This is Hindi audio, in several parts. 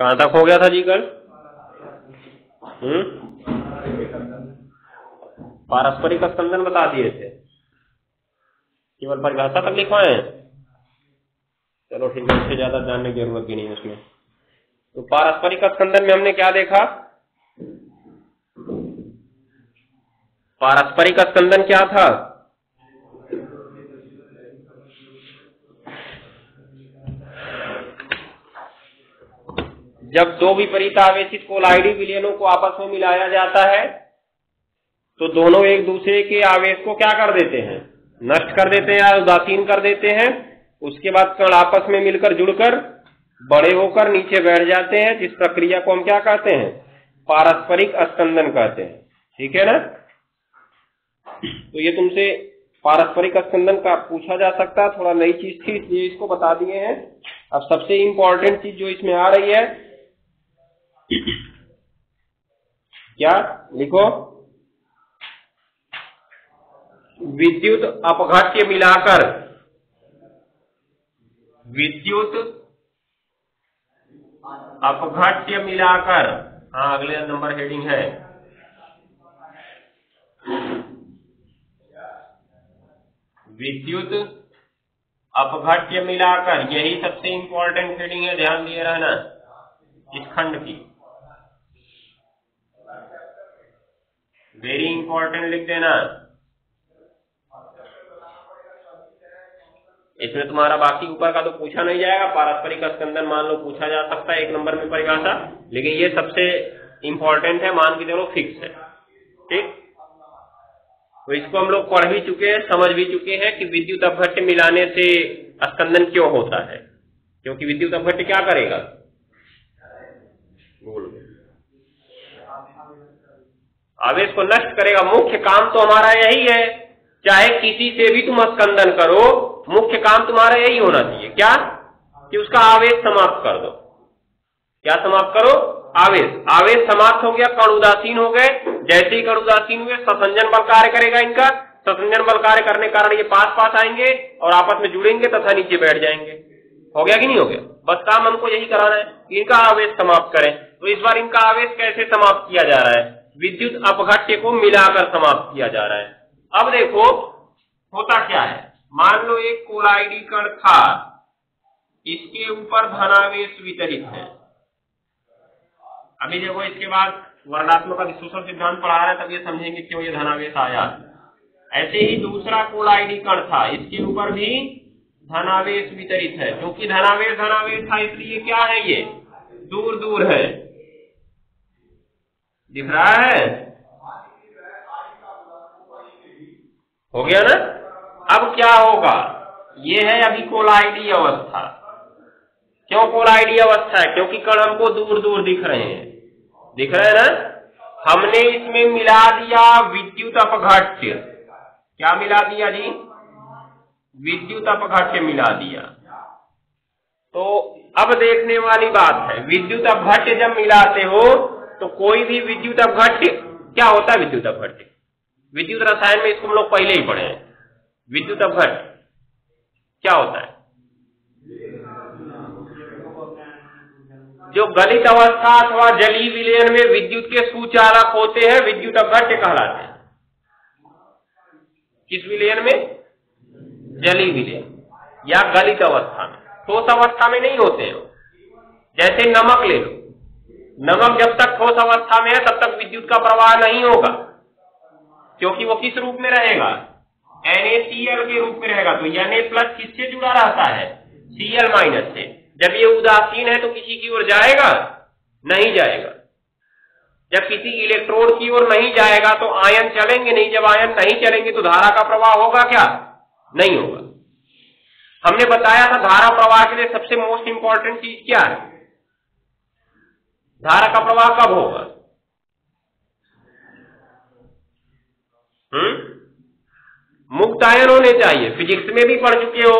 कहां तक हो गया था जी कल? पारस्परिक स्पंदन बता दिए थे, केवल परिभाषा तक लिखवाए। चलो ठीक है, इससे ज्यादा जानने की जरूरत भी नहीं है उसमें। तो पारस्परिक स्पंदन में हमने क्या देखा? पारस्परिक स्पंदन क्या था? जब दो विपरीत आवेशित कोलाइडी विलयनों को आपस में मिलाया जाता है तो दोनों एक दूसरे के आवेश को क्या कर देते हैं? नष्ट कर देते हैं या उदासीन कर देते हैं। उसके बाद कण आपस में मिलकर जुड़कर बड़े होकर नीचे बैठ जाते हैं, जिस प्रक्रिया को हम क्या कहते हैं? पारस्परिक स्पंदन कहते हैं। ठीक है ना? तो ये तुमसे पारस्परिक स्पंदन का पूछा जा सकता है, थोड़ा नई चीज थी इसलिए इसको बता दिए हैं। अब सबसे इंपॉर्टेंट चीज जो इसमें आ रही है, क्या लिखो? विद्युत अपघट्य मिलाकर, विद्युत अपघट्य मिलाकर, हाँ अगले नंबर हेडिंग है, विद्युत अपघट्य मिलाकर, यही सबसे इंपॉर्टेंट हेडिंग है, ध्यान दिए रहना इस खंड की, वेरी इंपॉर्टेंट लिख देना। इसमें तुम्हारा बाकी ऊपर का तो पूछा नहीं जाएगा, पारस्परिक स्पंदन मान लो पूछा जा सकता है एक नंबर में परिभाषा, लेकिन ये सबसे इंपॉर्टेंट है, मान के चलो फिक्स है। ठीक, तो इसको हम लोग पढ़ भी चुके हैं, समझ भी चुके हैं कि विद्युत अपघट्य मिलाने से स्पंदन क्यों होता है, क्योंकि विद्युत अपघट्य क्या करेगा? आवेश को नष्ट करेगा। मुख्य काम तो हमारा यही है, चाहे किसी से भी तुम स्पंदन करो, मुख्य काम तुम्हारा यही होना चाहिए, क्या? कि उसका आवेश समाप्त कर दो। क्या समाप्त करो? आवेश। आवेश समाप्त हो गया, कण उदासीन हो गए। जैसे ही कण उदासीन हुए, ससंजन बल कार्य करेगा इनका, ससंजन बल कार्य करने के कारण ये पास पास आएंगे और आपस में जुड़ेंगे तथा नीचे बैठ जाएंगे। हो गया कि नहीं हो गया? बस काम हमको यही कराना है, इनका आवेश समाप्त करें। तो इस बार इनका आवेश कैसे समाप्त किया जा रहा है? विद्युत अपघट्य को मिलाकर समाप्त किया जा रहा है। अब देखो होता क्या है, मान लो एक कोलाइडी कण था, इसके ऊपर धनावेश वितरित है। अभी देखो इसके बाद वर्णात्मक अधिशोषण सिद्धांत पढ़ा रहे हैं, तब ये समझेंगे क्यों ये धनावेश आया। ऐसे ही दूसरा कोलाइडी कण था, इसके ऊपर भी धनावेश वितरित है। क्योंकि धनावेश धनावेश था इसलिए क्या है, ये दूर दूर है, दिख रहा है? हो गया ना? अब क्या होगा, ये है अभी कोलाइडी अवस्था। क्यों कोलाइडी अवस्था है? क्योंकि कण हमको दूर दूर दिख रहे हैं, दिख रहे हैं ना? हमने इसमें मिला दिया विद्युत अपघट्य। क्या मिला दिया जी? विद्युत अपघट्य मिला दिया। तो अब देखने वाली बात है, विद्युत अपघट्य जब मिलाते हो तो कोई भी विद्युत अपघट्य, क्या होता है विद्युत अपघट्य? विद्युत रसायन में इसको हम लोग पहले ही पढ़े हैं। विद्युत अपघट्य क्या होता है? जो गलित अवस्था अथवा जलीय विलयन में विद्युत के सुचालक होते हैं, विद्युत अपघट्य कहलाते हैं। किस विलयन में? जलीय विलयन या गलित अवस्था में। ठोस अवस्था में नहीं होते हैं। जैसे नमक ले लो, नमक जब तक ठोस अवस्था में है तब तक विद्युत का प्रवाह नहीं होगा, क्योंकि वो किस रूप में रहेगा? NaCl के रूप में रहेगा। तो Na+ किससे जुड़ा रहता है? Cl- से। जब ये उदासीन है तो किसी की ओर जाएगा? नहीं जाएगा। जब किसी इलेक्ट्रोड की ओर नहीं जाएगा तो आयन चलेंगे नहीं। जब आयन नहीं चलेंगे तो धारा का प्रवाह होगा क्या? नहीं होगा। हमने बताया था धारा प्रवाह के लिए सबसे मोस्ट इंपॉर्टेंट चीज क्या है? धारा का प्रवाह कब होगा? मुक्त आयन होने चाहिए। फिजिक्स में भी पढ़ चुके हो,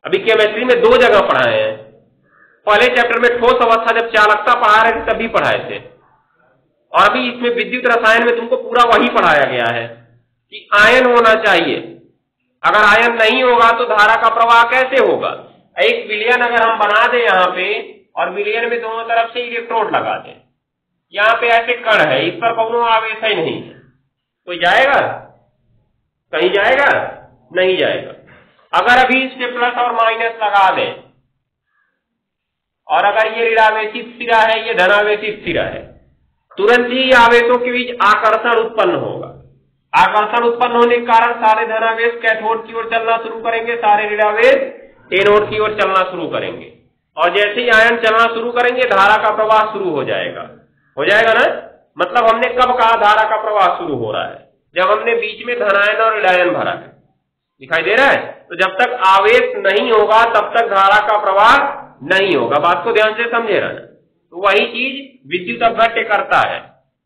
अभी केमिस्ट्री में 2 जगह पढ़ाए हैं। पहले चैप्टर में ठोस अवस्था जब चालकता पढ़ा रहे थे तभी पढ़ाए थे, और अभी इसमें विद्युत रसायन में तुमको पूरा वही पढ़ाया गया है कि आयन होना चाहिए। अगर आयन नहीं होगा तो धारा का प्रवाह कैसे होगा? एक विलयन अगर हम बना दें यहाँ पे और विलयन में दोनों तरफ से इलेक्ट्रोड लगा दें। यहाँ पे ऐसे कण है, इस पर कोनो आवेश ही नहीं है, कोई जाएगा? कहीं जाएगा? नहीं जाएगा। अगर अभी इस पे प्लस और माइनस लगा दें और अगर ये ऋणावेशित सिरा है, ये धनावेशित सिरा है, तुरंत ही आवेशों के बीच आकर्षण उत्पन्न होगा। आकर्षण उत्पन्न होने के कारण सारे धनावेश कैथोड की ओर चलना शुरू करेंगे, सारे ऋणावेश एनोड की ओर चलना शुरू करेंगे। और जैसे ही आयन चलना शुरू करेंगे धारा का प्रवाह शुरू हो जाएगा ना। मतलब हमने कब कहा धारा का प्रवाह शुरू हो रहा है? जब हमने बीच में धनायन और ऋणायन भरा है। दिखाई दे रहा है? तो जब तक आवेश नहीं होगा तब तक धारा का प्रवाह नहीं होगा। बात को ध्यान से समझे रहना। तो वही चीज विद्युत अपघट्य करता है।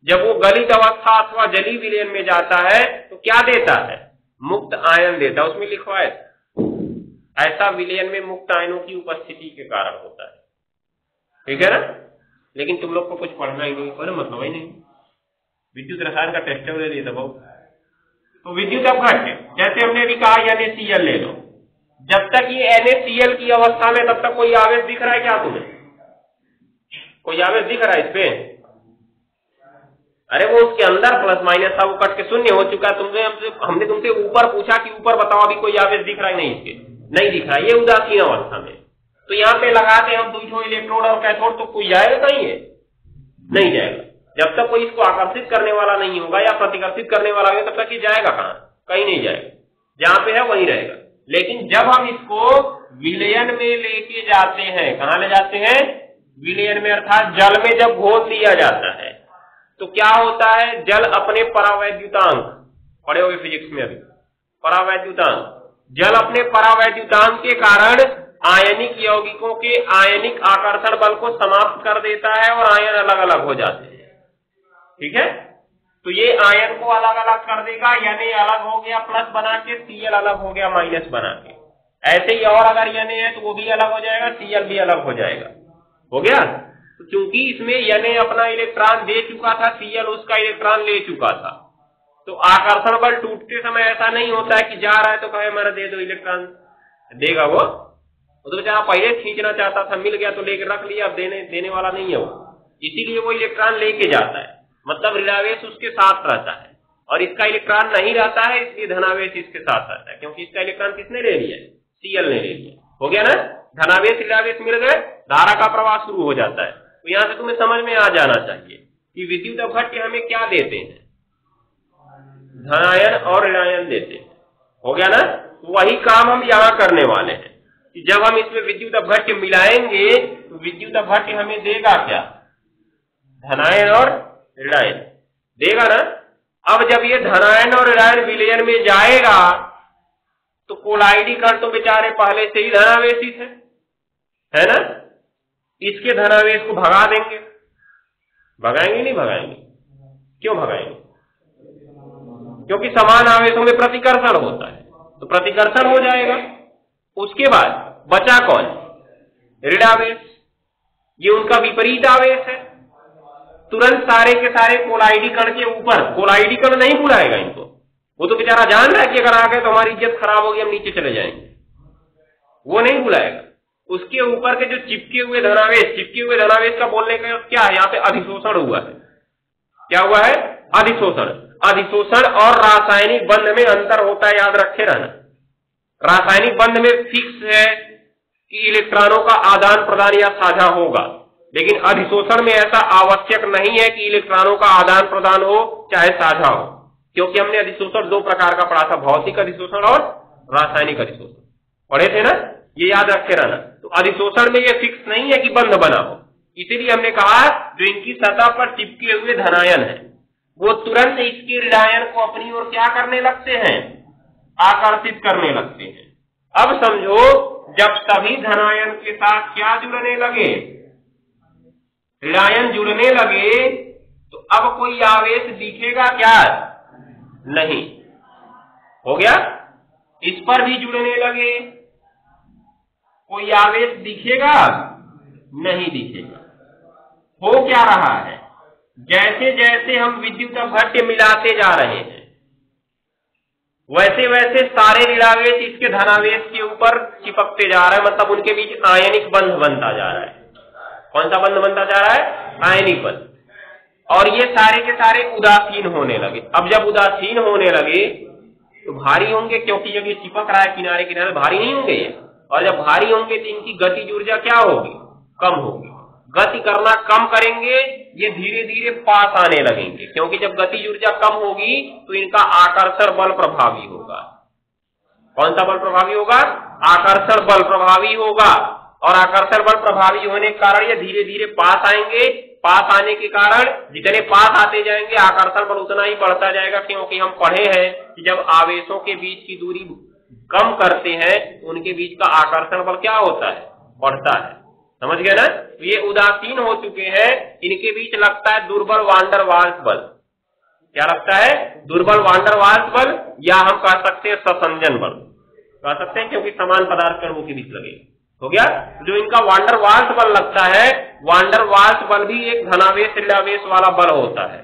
जब वो गलित अवस्था अथवा जलीय विलयन में जाता है तो क्या देता है? मुक्त आयन देता है। उसमें लिखवा है ऐसा विलयन में मुक्त आयनों की उपस्थिति के कारण होता है। ठीक है ना? लेकिन तुम लोग को कुछ पढ़ना ही नहीं, कोई मतलब ही नहीं। विद्युत रसायन का टेस्ट ले लिया था बहुत। तो विद्युत अपघट्य जैसे हमने अभी कहा NaCl ले लो। जब तक ये NaCl की अवस्था में तब तक कोई आवेश दिख रहा है क्या तुम्हें? कोई आवेश दिख रहा है इस पे? अरे वो उसके अंदर प्लस माइनस था, वो कट के शून्य हो चुका। हमने तुमसे ऊपर पूछा कि ऊपर बताओ अभी कोई आवेश दिख रहा है? नहीं, इसके नहीं दिख रहा, ये उदासीन अवस्था में। तो यहाँ पे लगाते हम दो इलेक्ट्रोड और कैथोड, तो कोई जाएगा कहीं? है नहीं जाएगा। जब तक कोई इसको आकर्षित करने वाला नहीं होगा या प्रतिकर्षित करने वाला होगा तब तक ये जाएगा कहाँ? कहीं नहीं जाएगा। जहां पे है वहीं रहेगा। लेकिन जब हम इसको विलयन में लेके जाते हैं, कहाँ ले जाते हैं? विलयन में, अर्थात जल में जब घोल दिया जाता है तो क्या होता है? जल अपने परावैद्युतांक, पढ़े होंगे फिजिक्स में अभी, परावैद्युतांक, जल अपने परावैद्युतांक के कारण आयनिक यौगिकों के आयनिक आकर्षण बल को समाप्त कर देता है और आयन अलग अलग हो जाते हैं। ठीक है? तो ये आयन को अलग अलग कर देगा, यानी अलग हो गया प्लस बना के, Cl अलग हो गया माइनस बना के। ऐसे ही और अगर Na है तो वो भी अलग हो जाएगा, Cl भी अलग हो जाएगा। हो गया? तो चूंकि इसमें Na अपना इलेक्ट्रॉन दे चुका था, Cl उसका इलेक्ट्रॉन ले चुका था, तो आकर्षण बल टूटते समय ऐसा नहीं होता है कि जा रहा है तो कहे मेरा दे दो इलेक्ट्रॉन, देगा वो तो बेचारा पहले खींचना चाहता था, मिल गया तो लेकर रख लिया, अब देने वाला नहीं है वो। इसीलिए वो इलेक्ट्रॉन लेके जाता है, मतलब ऋणावेश उसके साथ रहता है। और इसका इलेक्ट्रॉन नहीं रहता है, इसलिए धनावेश इसके साथ रहता है, क्योंकि इसका इलेक्ट्रॉन किसने ले लिया? Cl ने ले लिया। हो गया ना? धनावेश ऋणावेश मिल गए, धारा का प्रवाह शुरू हो जाता है। तो यहाँ से तुम्हें समझ में आ जाना चाहिए कि विद्युत अपघट्य हमें क्या देते हैं? धनायन और ऋणायन देते हैं। हो गया ना? तो वही काम हम यहाँ करने वाले हैं कि जब हम इसमें विद्युत अपघट्य मिलाएंगे तो विद्युत अपघट्य हमें देगा क्या? धनायन और ऋणायन देगा ना। अब जब ये धनायन और ऋणायन विलयन में जाएगा तो कोलाइडी कण तो बेचारे पहले से ही धनावेशित है ना? इसके धनावेश को भगा देंगे। भगाएंगे नहीं भगाएंगे? क्यों भगाएंगे? क्योंकि समान आवेशों में प्रतिकर्षण होता है, तो प्रतिकर्षण हो जाएगा। उसके बाद बचा कौन? ऋणावेश। ये उनका विपरीत आवेश है। तुरंत सारे के सारे कोलाइडी कण के ऊपर, कोलाइडी कण नहीं बुलाएगा इनको, वो तो बेचारा जान रहा है कि अगर आ गए तो हमारी इज्जत खराब होगी, हम नीचे चले जाएंगे, वो नहीं बुलाएगा। उसके ऊपर के जो चिपके हुए धनावेश का बोलने का क्या है? यहाँ पे अधिशोषण हुआ है। क्या हुआ है? अधिशोषण। अधिशोषण और रासायनिक बंध में अंतर होता है, याद रखे रहना। रासायनिक बंध में फिक्स है कि इलेक्ट्रॉनों का आदान प्रदान या साझा होगा, लेकिन अधिशोषण में ऐसा आवश्यक नहीं है कि इलेक्ट्रॉनों का आदान प्रदान हो चाहे साझा हो, क्योंकि हमने अधिशोषण दो प्रकार का पढ़ा था, भौतिक अधिशोषण और रासायनिक अधिशोषण पढ़े थे ना, ये याद रखे रहना। तो अधिशोषण में ये फिक्स नहीं है कि बंध बना हो, इसीलिए हमने कहा जो इनकी सतह पर चिपके हुए धनायन है वो तुरंत इसके ऋणायन को अपनी ओर क्या करने लगते हैं? आकर्षित करने लगते हैं। अब समझो जब सभी धनायन के साथ क्या जुड़ने लगे? ऋणायन जुड़ने लगे, तो अब कोई आवेश दिखेगा क्या? नहीं। हो गया? इस पर भी जुड़ने लगे, कोई आवेश दिखेगा? नहीं दिखेगा। हो क्या रहा है? जैसे जैसे हम विद्युत अपघट्य मिलाते जा रहे हैं वैसे वैसे सारे ऋणावेश इसके धनावेश के ऊपर चिपकते जा रहा है, मतलब उनके बीच आयनिक बंध बनता जा रहा है। कौन सा बंध बनता जा रहा है? आयनिक बंध। और ये सारे के सारे उदासीन होने लगे। अब जब उदासीन होने लगे तो भारी होंगे, क्योंकि जब ये चिपक रहा है किनारे किनारे, भारी नहीं होंगे ये। और जब भारी होंगे तो इनकी गतिज ऊर्जा क्या होगी? कम होगी। गति करना कम करेंगे, ये धीरे धीरे पास आने लगेंगे, क्योंकि जब गतिज ऊर्जा कम होगी तो इनका आकर्षण बल प्रभावी होगा। कौन सा बल प्रभावी होगा? आकर्षण बल प्रभावी होगा। और आकर्षण बल प्रभावी होने के कारण ये धीरे धीरे पास आएंगे। पास आने के कारण जितने पास आते जाएंगे आकर्षण बल उतना ही बढ़ता जाएगा, क्योंकि हम पढ़े हैं कि जब आवेशों के बीच की दूरी कम करते हैं उनके बीच का आकर्षण बल क्या होता है? बढ़ता है। समझ गए ना? तो ये उदासीन हो चुके हैं, इनके बीच लगता है दुर्बल वांडर वाल्स बल। क्या लगता है? दुर्बल वांडर वाल्स बल, या हम कह सकते हैं ससंजन बल कह सकते हैं, क्योंकि समान पदार्थ के अणुओं के बीच लगे। हो गया? जो इनका वांडर वाल्स बल लगता है, वांडर वाल्स बल भी एक धनावेश ऋणावेश वाला बल होता है।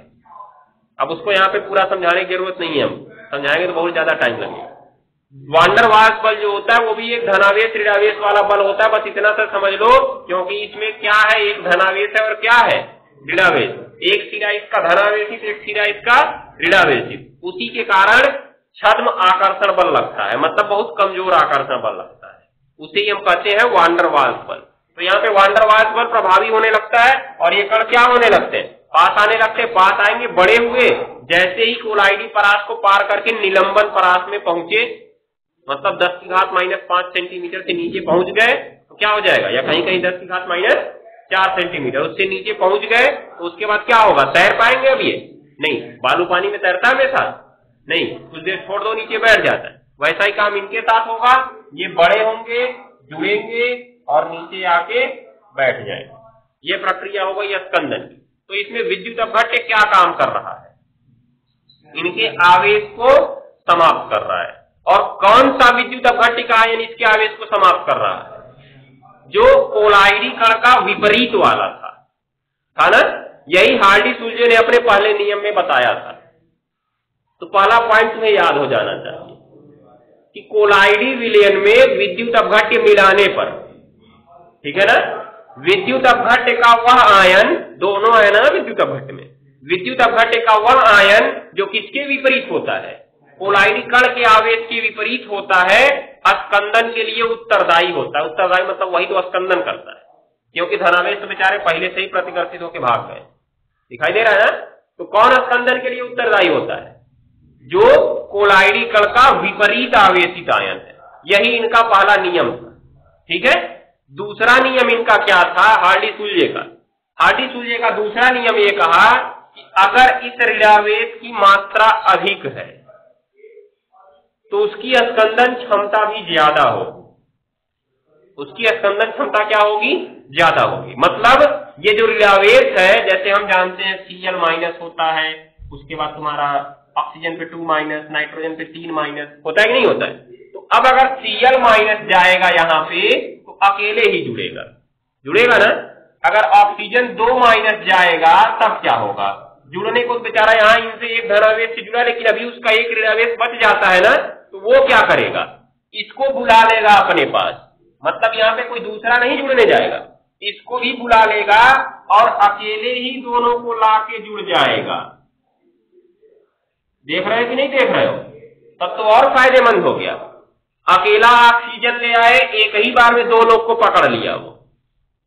अब उसको यहाँ पे पूरा समझाने की जरूरत नहीं है, हम समझाएंगे तो बहुत ज्यादा टाइम लगेगा। वांडर वाल्स बल जो होता है वो भी एक धनावेश ऋणावेश वाला बल होता है। बस इतना सा समझ लो, क्योंकि इसमें क्या है? एक धनावेश है और क्या है? ऋणावेश। एक सिरा इसका धनावेशित, एक सिरा इसका ऋणावेशित। उसी के कारण छद्म आकर्षण बल लगता है, मतलब बहुत कमजोर आकर्षण बल लगता है। उसे ही हम कहते हैं वांडर वाल्स बल। तो यहाँ पे वांडर वाल्स बल प्रभावी होने लगता है और ये कण क्या होने लगते हैं? पास आने लगते हैं। पास आएंगे, बड़े हुए, जैसे ही कोलाइडी परास को पार करके निलंबन परास में पहुंचे, मतलब 10⁻⁵ सेंटीमीटर से नीचे पहुंच गए तो क्या हो जाएगा? या कहीं कहीं 10⁻⁴ सेंटीमीटर, उससे नीचे पहुंच गए तो उसके बाद क्या होगा? तैर पाएंगे? अब ये नहीं। बालू पानी में तैरता है हमेशा? नहीं, कुछ देर छोड़ दो नीचे बैठ जाता है। वैसा ही काम इनके साथ होगा। ये बड़े होंगे, जुड़ेंगे और नीचे आके बैठ जाएंगे। ये प्रक्रिया हो गई स्कंदन की। तो इसमें विद्युत अपघट्य क्या काम कर रहा है? इनके आवेश को समाप्त कर रहा है। और कौन सा विद्युत अपघट्य का आयन इसके आवेश को समाप्त कर रहा है? जो कोलाइडी कण का विपरीत वाला था ना? यही हार्डी-सुलजे ने अपने पहले नियम में बताया था। तो पहला पॉइंट तुम्हें याद हो जाना चाहिए कि कोलाइडी विलयन में विद्युत अपघट्य मिलाने पर, ठीक है ना, विद्युत अपघट्य का वह आयन, दोनों आयन है ना विद्युत अपघट्य में, विद्युत अपघट्य का वह आयन जो किसके विपरीत होता है? कोलाइडी कण के आवेश के विपरीत होता है, स्कंदन के लिए उत्तरदायी होता है। उत्तरदायी मतलब वही तो स्कंदन करता है, क्योंकि धनावेश तो बेचारे पहले से ही प्रतिकर्षित होकर भाग गए। दिखाई दे रहा है ना? तो कौन स्कंदन के लिए उत्तरदायी होता है? जो कोलाइडी कण का विपरीत आवेशित आयन है। यही इनका पहला नियम था। ठीक है? दूसरा नियम इनका क्या था? हार्डी-सुलजे का। हार्डी-सुलजे का दूसरा नियम ये कहा कि अगर इस ऋणावेश की मात्रा अधिक है तो उसकी स्कंदन क्षमता भी ज्यादा होगी। उसकी स्कंदन क्षमता क्या होगी? ज्यादा होगी। मतलब ये जो ऋणावेश है, जैसे हम जानते हैं Cl- होता है, उसके बाद तुम्हारा ऑक्सीजन पे 2-, नाइट्रोजन पे 3- होता है कि नहीं होता है? तो अब अगर Cl- जाएगा यहाँ पे तो अकेले ही जुड़ेगा, जुड़ेगा ना? अगर ऑक्सीजन 2- जाएगा तब क्या होगा? जुड़ने को बेचारा यहाँ इनसे एक धनावेश से जुड़ा, लेकिन अभी उसका एक ऋणावेश बच जाता है ना, तो वो क्या करेगा? इसको बुला लेगा अपने पास। मतलब यहाँ पे कोई दूसरा नहीं जुड़ने जाएगा, इसको भी बुला लेगा और अकेले ही दोनों को लाके जुड़ जाएगा। देख रहे हो कि नहीं देख रहे हो? तब तो और फायदेमंद हो गया। अकेला ऑक्सीजन ले आए, एक ही बार में दो लोग को पकड़ लिया, वो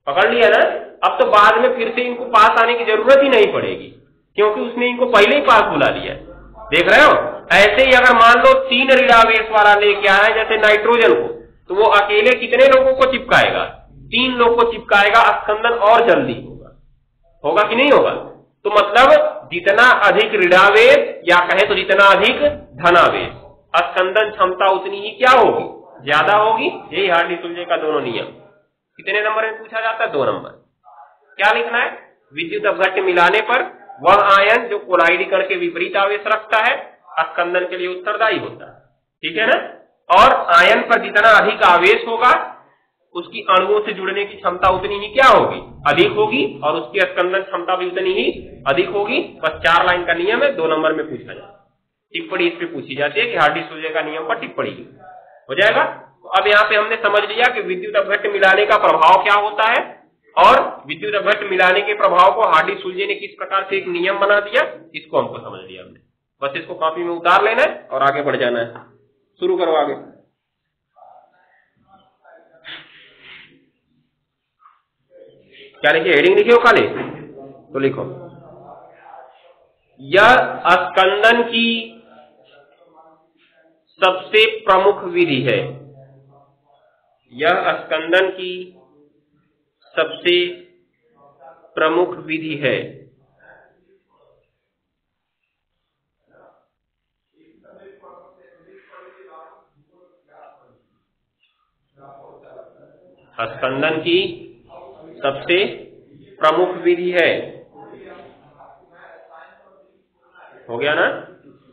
पकड़ लिया ना। अब तो बाद में फिर से इनको पास आने की जरूरत ही नहीं पड़ेगी, क्योंकि उसने इनको पहले ही पास बुला लिया। देख रहे हो? ऐसे ही अगर मान लो 3 ऋणावेश वाला लेके आया जैसे नाइट्रोजन को, तो वो अकेले कितने लोगों को चिपकाएगा? 3 लोग को चिपकाएगा। स्कंदन और जल्दी होगा, होगा कि नहीं होगा? तो मतलब जितना अधिक ऋणावेश, या कहे तो जितना अधिक धनावेश, स्कंदन क्षमता उतनी ही क्या होगी? ज्यादा होगी। यही हार्डी-सुलजे का दोनों नियम। कितने नंबर में पूछा जाता है? 2 नंबर। क्या लिखना है? विद्युत अपघट्य मिलाने पर वह आयन जो कोलाइडी कण के विपरीत आवेश रखता है, स्कंदन के लिए उत्तरदायी होता है। ठीक है ना? और आयन पर जितना अधिक आवेश होगा, उसकी अणुओं से जुड़ने की क्षमता उतनी ही क्या होगी? अधिक होगी, और उसकी स्कंदन क्षमता भी उतनी ही अधिक होगी। बस 4 लाइन का नियम है, 2 नंबर में पूछा जाए। टिप्पणी इस पे पूछी जाती है कि हार्डी-सुलजे का नियम पर टिप्पणी हो जाएगा। तो अब यहाँ पे हमने समझ लिया कि विद्युत अपघट्य मिलाने का प्रभाव क्या होता है, और विद्युत अपघट्य मिलाने के प्रभाव को हार्डी सुलझे ने किस प्रकार से एक नियम बना दिया, इसको हमको समझ लिया हमने। बस इसको कॉपी में उतार लेना है और आगे बढ़ जाना है। शुरू करो आगे। क्या लिखिए, हेडिंग लिखिए हो खाली तो लिखो, यह स्कंदन की सबसे प्रमुख विधि है। यह स्कंदन की सबसे प्रमुख विधि है। स्कंदन की सबसे प्रमुख विधि है। हो गया ना?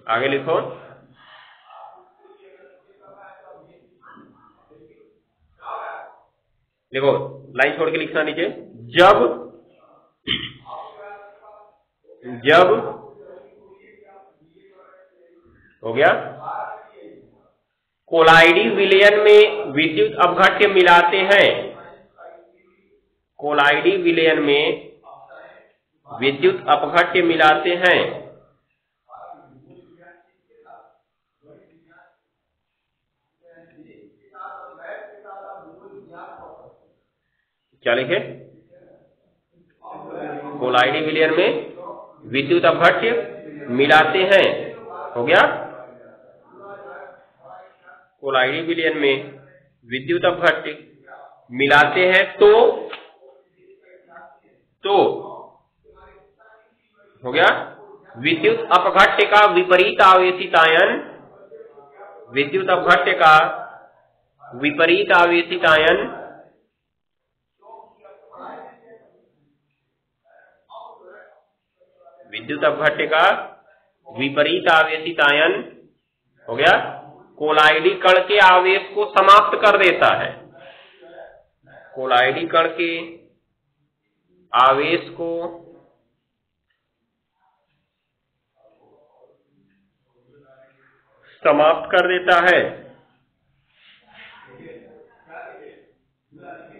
आगे लिखो, देखो लाइन छोड़ के लिखना नीचे, जब हो गया कोलाइडी विलयन में विद्युत अपघट्य मिलाते हैं। कोलाइडी विलयन में विद्युत अपघट्य मिलाते हैं। क्या लिखे? कोलाइडी विलयन में विद्युत अपघट्य मिलाते हैं। हो गया, कोलाइडी विलयन में विद्युत अपघट्य मिलाते हैं तो हो गया विद्युत अपघट्य का विपरीत आवेशितायन, विद्युत अपघट्य का विपरीत आवेशितायन विद्युत अपघट्य का विपरीत आवेशितायन हो गया कोलाइडी कण के आवेश को समाप्त कर देता है। कोलाइडी कण के आवेश को समाप्त कर देता है।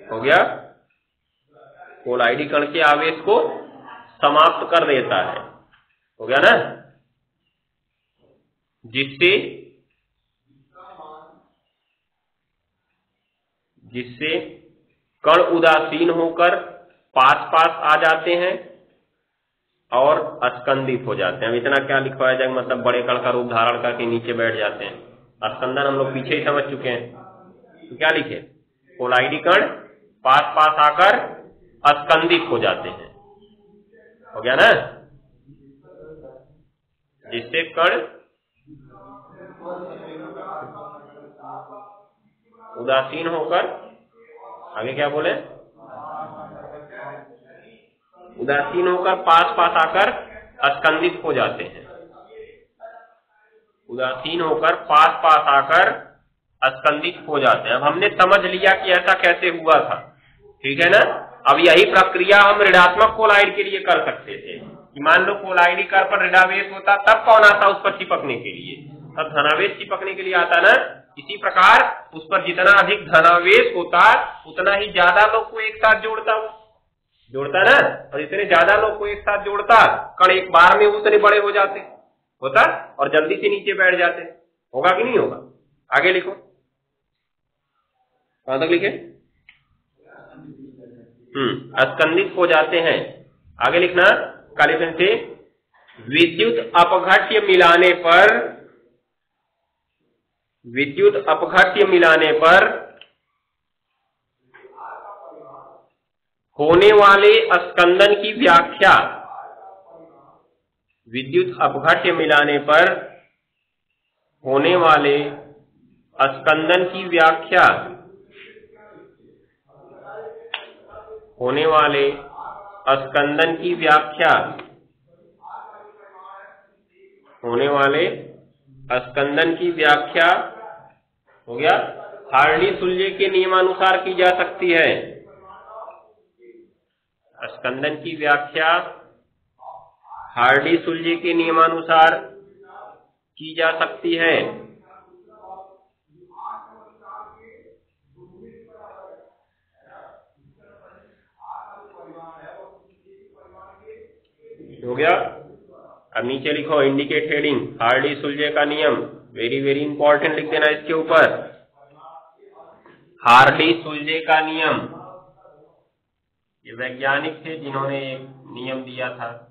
हो गया, कोलाइडी कण के आवेश को समाप्त कर देता है। हो गया ना? जिससे कण उदासीन होकर पास पास आ जाते हैं और अस्कंदित हो जाते हैं। अब इतना क्या लिखवाया जाए, मतलब बड़े कण का रूप धारण करके नीचे बैठ जाते हैं। स्कंदन हम लोग पीछे ही समझ चुके हैं, तो क्या लिखे? कोलाइडी कण पास पास आकर अस्कंदित हो जाते हैं। हो गया ना? जिससे कण उदासीन होकर, आगे क्या बोले? उदासीन होकर पास पास आकर अस्कंदित हो जाते हैं। उदासीन होकर पास पास आकर अस्कंदित हो जाते हैं। अब हमने समझ लिया कि ऐसा कैसे हुआ था, ठीक है ना? अब यही प्रक्रिया हम ऋणात्मक कोलाइड के लिए कर सकते थे कि मान लो कोलाइडी कण पर ऋणावेश होता, तब कौन आता उस पर चिपकने के लिए? तब धनावेश चिपकने के लिए आता ना। इसी प्रकार उस पर जितना अधिक धनावेश होता उतना ही ज्यादा लोग को एक साथ जोड़ता ना, और इतने ज्यादा लोग को एक साथ जोड़ता, कण एक बार में उतने बड़े हो जाते होता और जल्दी से नीचे बैठ जाते। होगा कि नहीं होगा? आगे लिखो, कहां तक लिखे? अस्कंदित हो जाते हैं। आगे लिखना काले पेन से, विद्युत अपघट्य मिलाने पर होने वाले स्कंदन की व्याख्या। विद्युत अपघट्य मिलाने पर होने वाले स्कंदन की व्याख्या। होने वाले स्कंदन की व्याख्या। होने वाले स्कंदन की व्याख्या हो गया हार्डी सुलझे के नियमानुसार की जा सकती है। स्कंदन की व्याख्या हार्डी सुलझे के नियमानुसार की जा सकती है। हो गया। अब नीचे लिखो इंडिकेट हेडिंग हार्डी-सुलजे का नियम, वेरी वेरी इंपॉर्टेंट लिख देना इसके ऊपर। हार्डी-सुलजे का नियम, ये वैज्ञानिक थे जिन्होंने एक नियम दिया था।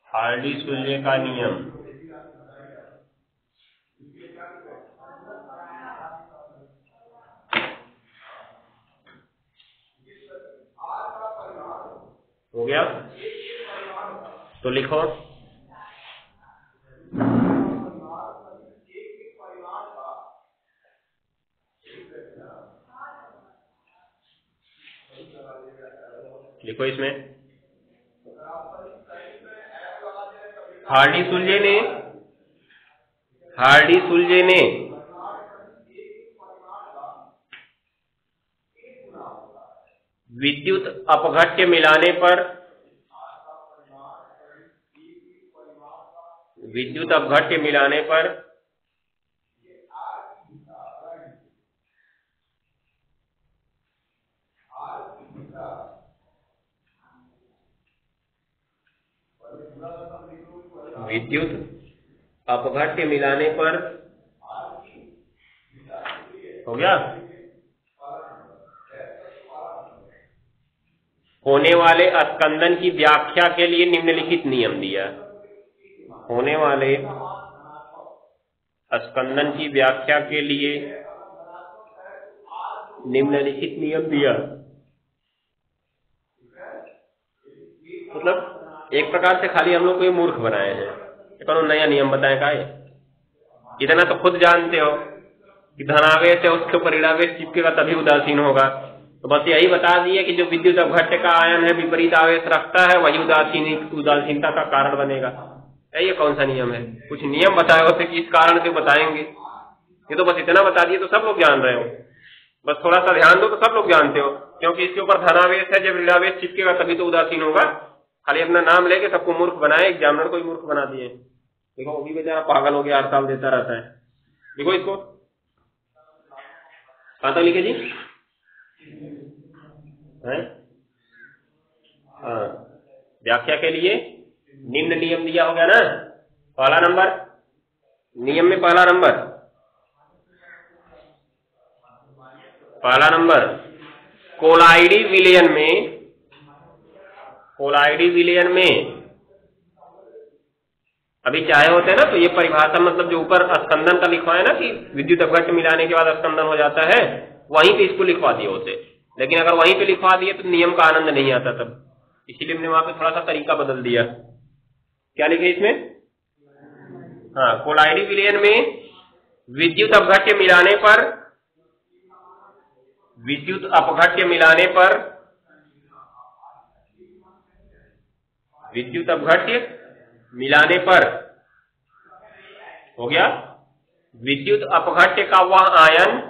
हार्डी-सुलजे का नियम, हो गया। तो लिखो लिखो इसमें हार्डी-सुलजे ने विद्युत अपघट्य मिलाने पर विद्युत अपघट्य मिलाने पर हो गया होने वाले स्कंदन की व्याख्या के लिए निम्नलिखित नियम दिया। होने वाले स्कंदन की व्याख्या के लिए निम्नलिखित नियम दिया। मतलब एक प्रकार से खाली हम लोग को ये मूर्ख बनाए हैं, कौन नया नियम बताए का है? इतना तो खुद जानते हो कि धनावेश है उसके ऊपर ऋणावेश चिपकेगा तभी उदासीन होगा। तो बस यही बता दिए कि जो विद्युत अपघट्य का आयन है विपरीत आवेश रखता है वही उदासीनता का कारण बनेगा। ये कौन सा नियम है? कुछ नियम बताए उसे कि इस कारण से बताएंगे। ये तो बस इतना बता दिए तो सब लोग जान रहे हो, बस थोड़ा सा ध्यान दो तो सब लोग जानते हो, क्योंकि इसके ऊपर धनावेश है, जब ऋणावेश चिपकेगा तभी तो उदासीन होगा। खाली अपना नाम लेके सबको मूर्ख बनाए, एग्जामिनर को ही मूर्ख बना दिए। देखो वो भी बेचारा पागल हो गया, हर साल देता रहता है। देखो इसको कहां तक लिखे जी? व्याख्या के लिए निम्न नियम दिया हो गया ना। पहला नंबर नियम में पहला नंबर कोलाइडी विलयन में अभी चाहे होते हैं ना, तो ये परिभाषा मतलब जो ऊपर स्कंदन का लिखवाया ना कि विद्युत अपघट्य मिलाने के बाद स्कंदन हो जाता है, वहीं पे इसको लिखवा दिए होते। लेकिन अगर वहीं पे लिखवा दिए तो नियम का आनंद नहीं आता तब, इसीलिए हमने वहां पे थोड़ा सा तरीका बदल दिया। क्या लिखे इसमें? कोलाइडी विलयन में विद्युत अपघट्य मिलाने पर हो गया विद्युत अपघट्य का वह आयन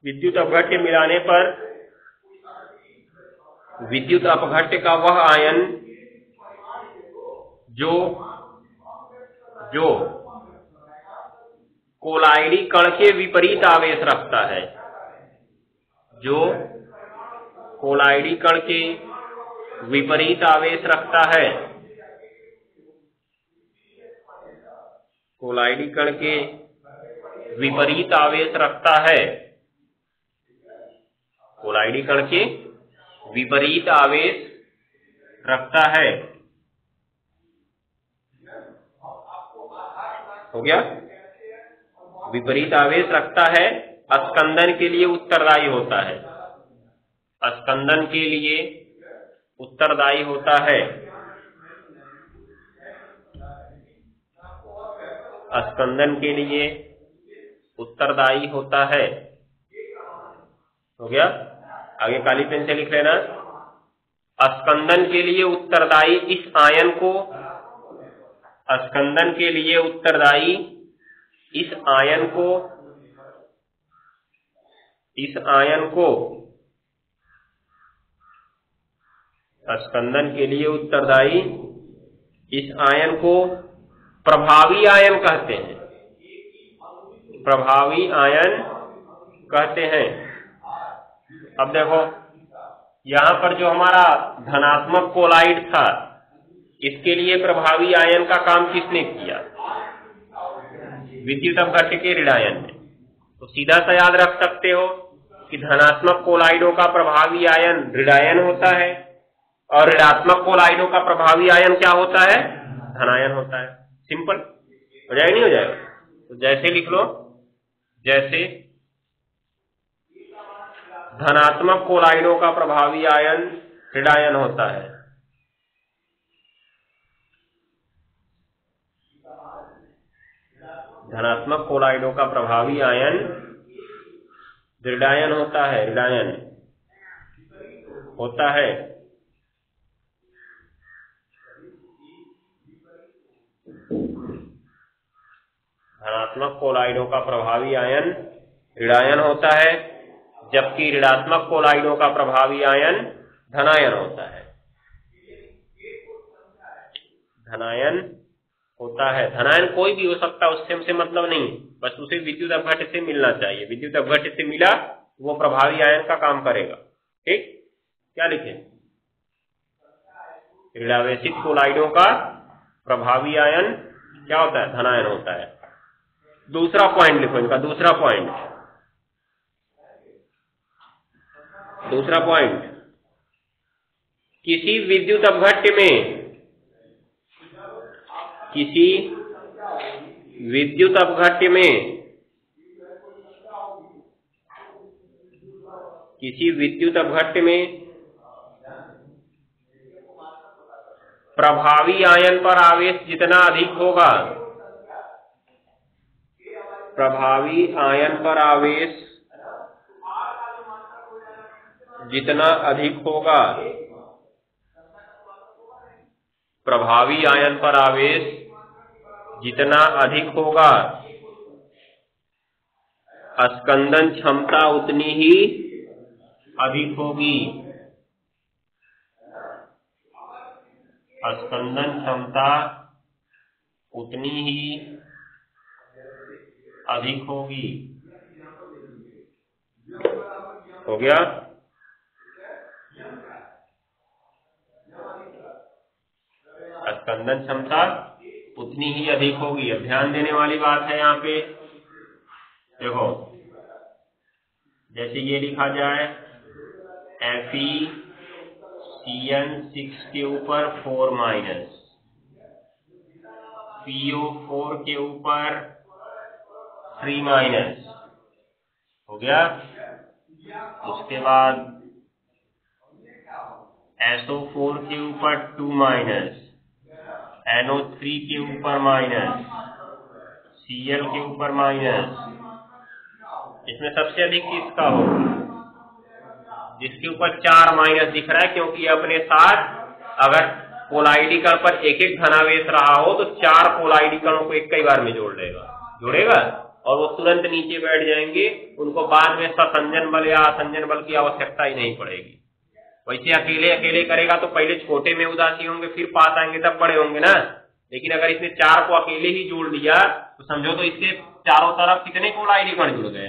विद्युत अपघट्य का वह आयन जो कोलाइडी कण के विपरीत आवेश रखता है, जो कोलाइडी कण के विपरीत आवेश रखता है, कोलाइडी कण के विपरीत आवेश रखता है, कोलाइडी कण के विपरीत आवेश रखता है। हो गया? विपरीत आवेश रखता है, स्कंदन के लिए उत्तरदायी होता है, स्कंदन के लिए उत्तरदायी होता है, स्कंदन के लिए उत्तरदायी होता है। हो गया? आगे काली पेन से लिख लेना, स्कंदन के लिए उत्तरदायी इस आयन को, स्कंदन के लिए उत्तरदायी इस आयन को स्कंदन के लिए उत्तरदायी इस आयन को प्रभावी आयन कहते हैं। प्रभावी आयन कहते हैं। अब देखो यहां पर जो हमारा धनात्मक कोलाइड था, इसके लिए प्रभावी आयन का काम किसने किया? विद्युत अपघट्य के ऋण आयन में। तो सीधा सा याद रख सकते हो कि धनात्मक कोलाइडों का प्रभावी आयन ऋण आयन होता है और ऋणात्मक कोलाइडों का प्रभावी आयन क्या होता है? धनायन होता है। सिंपल हो जाएगा, नहीं हो जाएगा? तो जैसे लिख लो, जैसे धनात्मक कोलाइडों का प्रभावी आयन ऋणायन होता है, धनात्मक कोलाइडों का प्रभावी आयन ऋणायन होता है, ऋणायन होता है। धनात्मक कोलाइडों का प्रभावी आयन ऋणायन होता है, जबकि ऋणात्मक कोलाइडों का प्रभावी आयन धनायन होता है। धनायन होता है। धनायन कोई भी हो सकता है, उससे हमसे मतलब नहीं, बस उसे विद्युत अपघट्य से मिलना चाहिए। विद्युत अपघट्य से मिला वो प्रभावी आयन का काम करेगा। ठीक, क्या लिखे? ऋणावेशित कोलाइडों का प्रभावी आयन क्या होता है? धनायन होता है। दूसरा पॉइंट लिखो इनका, दूसरा पॉइंट, दूसरा पॉइंट, किसी विद्युत अपघट्य में, किसी विद्युत अपघट्य में, किसी विद्युत अपघट्य में प्रभावी आयन पर आवेश जितना अधिक होगा, प्रभावी आयन पर आवेश जितना अधिक होगा, प्रभावी आयन पर आवेश जितना अधिक होगा, अस्कंदन क्षमता उतनी ही अधिक होगी। अस्कंदन क्षमता उतनी ही अधिक होगी। हो गया? स्कंदन क्षमता उतनी ही अधिक होगी। अब ध्यान देने वाली बात है यहाँ पे, देखो जैसे ये लिखा जाए FeCN6 के ऊपर 4 माइनस, PO4 के ऊपर 3 माइनस, हो गया। उसके बाद SO4 के ऊपर 2 माइनस, NO3 के ऊपर माइनस, Cl के ऊपर माइनस। इसमें सबसे अधिक किसका होगा? जिसके ऊपर 4 माइनस दिख रहा है, क्योंकि अपने साथ अगर कोलाइडिकल पर एक एक धनावेश रहा हो तो 4 कोलाइडिकलों को एक कई बार में जोड़ लेगा, जोड़ेगा, और वो तुरंत नीचे बैठ जाएंगे। उनको बाद में ससंजन बल या असंजन बल की आवश्यकता ही नहीं पड़ेगी। वैसे अकेले अकेले करेगा तो पहले छोटे में उदासी होंगे, फिर पास आएंगे तब बड़े होंगे ना। लेकिन अगर इसने 4 को अकेले ही जोड़ लिया तो समझो तो इसके चारों तरफ कितने कोलाइडी कण जुड़ गए?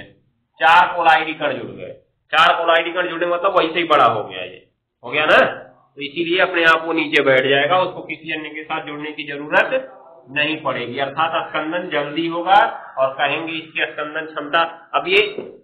4 कोलाइडी कण जुड़ गए। 4 कोलाइडी कण जुड़ने मतलब वैसे ही बड़ा हो गया, ये हो गया ना। तो इसीलिए अपने आप वो नीचे बैठ जाएगा, उसको किसी अन्य के साथ जुड़ने की जरूरत नहीं पड़ेगी। अर्थात स्कंदन जल्दी होगा और कहेंगे इसकी स्कंदन क्षमता। अब ये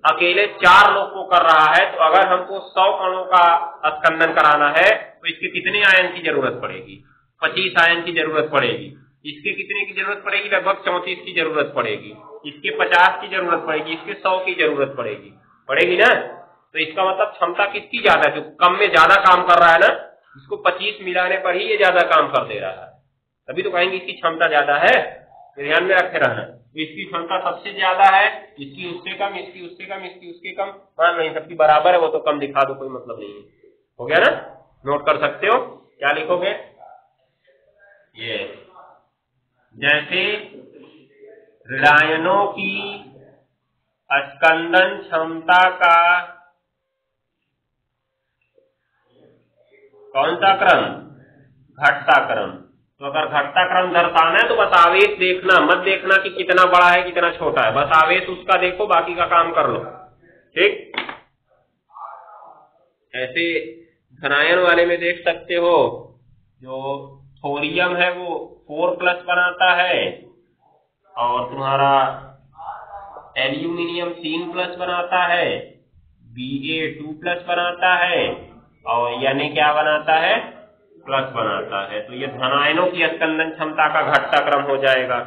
अकेले 4 लोग को कर रहा है, तो अगर हमको 100 कणों का स्कंदन कराना है तो इसके कितने आयन की जरूरत पड़ेगी? 25 आयन की जरूरत पड़ेगी। इसके कितने की जरूरत पड़ेगी? लगभग 34 की जरूरत पड़ेगी। इसके 50 की जरूरत पड़ेगी, इसके 100 की जरूरत पड़ेगी, पड़ेगी ना। तो इसका मतलब क्षमता किसकी ज्यादा है? जो कम में ज्यादा काम कर रहा है ना, इसको 25 मिलाने पर ही ये ज्यादा काम कर दे रहा है, तभी तो कहेंगे इसकी क्षमता ज्यादा है। ध्यान में रखे रहना, तो इसकी क्षमता सबसे ज्यादा है, इसकी उससे कम, इसकी उससे कम, इसकी उससे कम, मान नहीं सबकी बराबर है, वो तो कम दिखा दो, कोई मतलब नहीं है। हो गया ना? नोट कर सकते हो। क्या लिखोगे? ये जैसे ऋणायनों की स्कंदन क्षमता का कौन सा क्रम? घटता क्रम। तो अगर घटता क्रम दर्शाना है तो बस आवेश देखना, मत देखना कि कितना बड़ा है कितना छोटा है, बस आवेश उसका देखो, बाकी का काम कर लो। ठीक, ऐसे धनायन वाले में देख सकते हो, जो थोरियम है वो 4+ बनाता है और तुम्हारा एल्यूमिनियम 3+ बनाता है, Ba 2+ बनाता है और यानी क्या बनाता है, प्लस बनाता है। तो ये धनायनों की स्कंदन क्षमता का घटता क्रम हो जाएगा।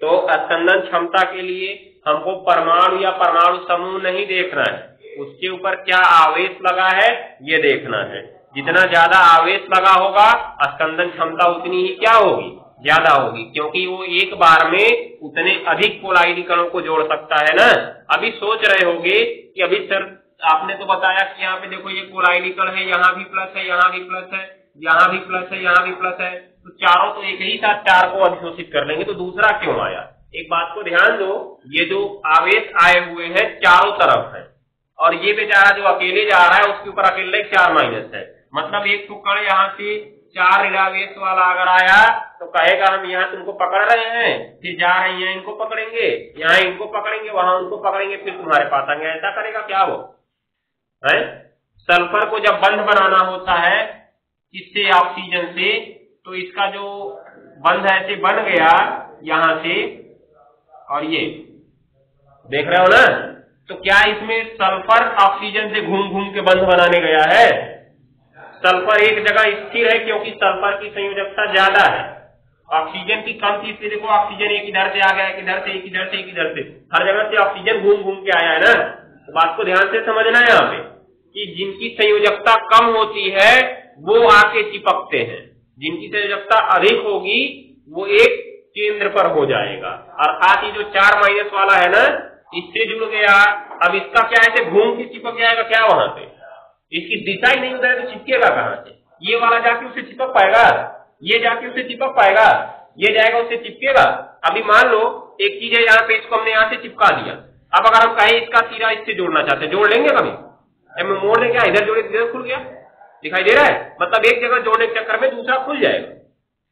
तो स्कंदन क्षमता के लिए हमको परमाणु या परमाणु समूह नहीं देखना है, उसके ऊपर क्या आवेश लगा है ये देखना है। जितना ज्यादा आवेश लगा होगा स्कंदन क्षमता उतनी ही क्या होगी, ज्यादा होगी, क्योंकि वो एक बार में उतने अधिक कोलाइडी कणों को जोड़ सकता है ना। अभी सोच रहे होगे कि अभी सर आपने तो बताया कि यहाँ पे देखो ये कोलाइडी कण है, यहाँ भी प्लस है, यहाँ भी प्लस है, यहाँ भी प्लस है, यहाँ भी प्लस है, तो चारों तो एक ही साथ 4 को अधिशोषित कर लेंगे, तो दूसरा क्यों आया। एक बात को ध्यान दो, ये जो आवेश आए हुए हैं चारों तरफ है और ये बेचारा जो अकेले जा रहा है उसके ऊपर अकेले 4- है, मतलब एक तो कण यहाँ से 4 ऋणावेश वाला अगर आया तो कहेगा हम यहाँ तुमको पकड़ रहे हैं, फिर जा रहे हैं इनको पकड़ेंगे, यहाँ इनको पकड़ेंगे, वहां उनको पकड़ेंगे, फिर तुम्हारे पास आएंगे। ऐसा करेगा क्या वो है। सल्फर को जब बंध बनाना होता है इससे ऑक्सीजन से, तो इसका जो बंध ऐसे बन गया यहां से और ये देख रहे हो ना, तो क्या इसमें सल्फर ऑक्सीजन से घूम घूम के बंध बनाने गया है। सल्फर एक जगह स्थिर है क्योंकि सल्फर की संयोजकता ज्यादा है, ऑक्सीजन की कम थी, इसलिए देखो ऑक्सीजन एक इधर से आ गया, एक इधर से, एक इधर से, एक इधर से, हर जगह से ऑक्सीजन घूम घूम के आया है ना। तो बात को ध्यान से समझना है यहाँ पे कि जिनकी संयोजकता कम होती है वो आके चिपकते हैं, जिनकी संयोजकता अधिक होगी वो एक केंद्र पर हो जाएगा। अर्थात ये जो 4- वाला है ना इससे जुड़ गया, अब इसका क्या ऐसे घूम के चिपक जाएगा क्या वहां पे, इसकी दिशा ही नहीं उधर, तो चिपकेगा कहां से। ये वाला जाके उसे चिपक पाएगा, ये जाके उसे चिपक पाएगा, ये जाएगा उसे चिपकेगा। अभी मान लो एक चीज है यहाँ पे, इसको हमने यहाँ से चिपका दिया, अब अगर हम कहें इसका सिरा इससे जोड़ना चाहते हैं, जोड़ लेंगे कभी, मोड़ लेंगे, इधर जोड़े इधर खुल गया, दिखाई दे रहा है, मतलब एक जगह जोड़ने के चक्कर में दूसरा खुल जाएगा,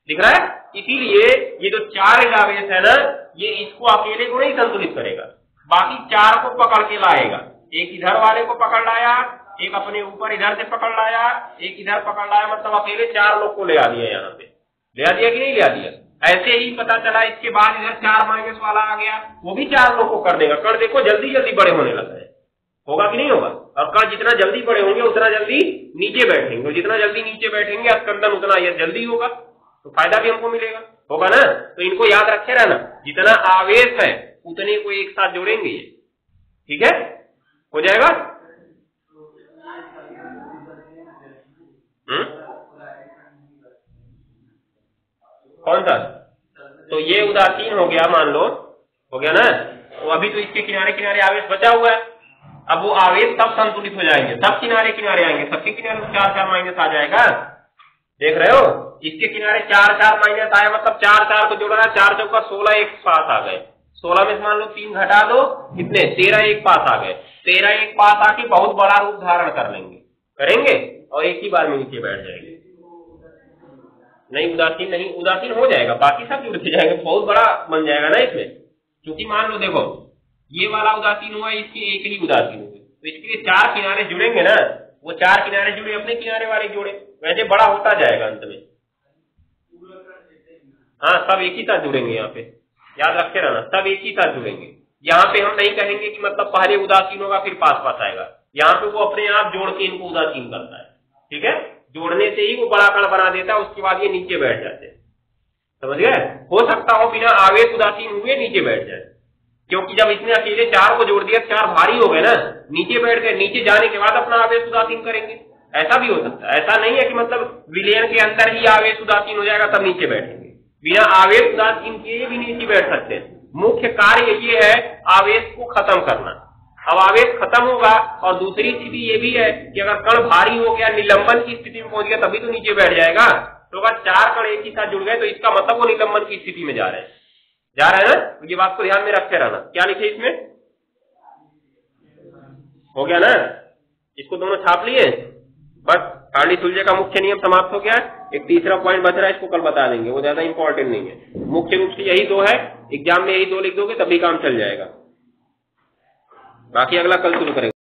दिख रहा है। इसीलिए ये जो 4 ऋणावेश है ना ये इसको अकेले को नहीं संतुलित करेगा, बाकी 4 को पकड़ के लाएगा। एक इधर वाले को पकड़ लाया, एक अपने ऊपर इधर से पकड़ लाया, एक इधर पकड़ लाया, मतलब अकेले 4 लोग को ले आ दिया, यहाँ पे ले आ दिया कि नहीं ले आ दिया। ऐसे ही पता चला इसके बाद इधर 4- वाला आ गया, वो भी 4 लोग को कर देगा। कण देखो जल्दी जल्दी बड़े होने लगा है, होगा कि नहीं होगा। और कण जितना जल्दी बड़े होंगे उतना जल्दी नीचे बैठेंगे, और जितना जल्दी नीचे बैठेंगे स्कंदन उतना यह जल्दी होगा, तो फायदा भी हमको मिलेगा, होगा ना। तो इनको याद रखे रहना, जितना आवेश है उतने को एक साथ जोड़ेंगे ये, ठीक है, हो जाएगा। कौन सा, तो ये उदासीन हो गया, मान लो हो गया ना। तो अभी तो इसके किनारे किनारे आवेश बचा हुआ है, अब वो आवेश सब संतुलित हो जाएंगे, सब किनारे किनारे आएंगे, सबके किनारे 4 आ जाएगा, देख रहे हो। इसके किनारे 4 आया, मतलब 4 को जोड़ रहा है, 4 चौका 16 एक पास आ गए, 16 में से मान लो 3 घटा दो, कितने 13 एक पास आ गए, 13 एक पास आके बहुत बड़ा रूप धारण कर लेंगे, करेंगे और एक ही बार में नीचे बैठ जाएंगे। नहीं उदासीन नहीं, उदासीन हो जाएगा, बाकी सब जुड़ते जाएंगे, बहुत बड़ा बन जाएगा ना इसमें। क्योंकि मान लो देखो ये वाला उदासीन हुआ, इसके एक ही उदासीन हुए, तो इसके लिए 4 किनारे जुड़ेंगे ना, वो 4 किनारे जुड़े अपने किनारे वाले जोड़े, वैसे बड़ा होता जाएगा अंत में। हाँ सब एक ही साथ जुड़ेंगे, यहाँ पे याद रखे रहना, सब एक ही साथ जुड़ेंगे। यहाँ पे हम नहीं कहेंगे कि मतलब पहले उदासीन होगा फिर पास आएगा, यहाँ पे वो अपने आप जोड़ के इनको उदासीन करता है, ठीक है, जोड़ने से ही वो बड़ा कण बना देता है, उसके बाद ये नीचे बैठ जाते हैं, समझ गए। हो सकता हो बिना आवेश उदासीन हुए नीचे बैठ जाए, क्योंकि जब इसने अकेले 4 को जोड़ दिया, 4 भारी हो गए ना, नीचे बैठ गए, नीचे जाने के बाद अपना आवेश उदासीन करेंगे, ऐसा भी हो सकता है। ऐसा नहीं है कि मतलब विलयन के अंदर ही आवेश उदासीन हो जाएगा तब नीचे बैठेंगे, बिना आवेश उदासीन किए भी नीचे बैठ सकते हैं। मुख्य कार्य ये है आवेश को खत्म करना। अब आवेश खत्म होगा, और दूसरी स्थिति ये भी है कि अगर कण भारी हो गया, निलंबन की स्थिति में पहुंच गया, तभी तो नीचे बैठ जाएगा। तो अगर 4 कण एक ही साथ जुड़ गए तो इसका मतलब वो निलंबन की स्थिति में जा रहे हैं ना। तो ये बात को ध्यान में रखे रहना। क्या लिखे इसमें, हो गया ना, इसको दोनों छाप लिए, बस पार्ली सुलझे का मुख्य नियम समाप्त हो गया। एक तीसरा पॉइंट बच रहा है, इसको कल बता देंगे, वो ज्यादा इंपॉर्टेंट नहीं है। मुख्य रूप से यही दो है, एग्जाम में यही दो लिख दोगे तभी काम चल जाएगा। बाकी अगला कल शुरू करेंगे।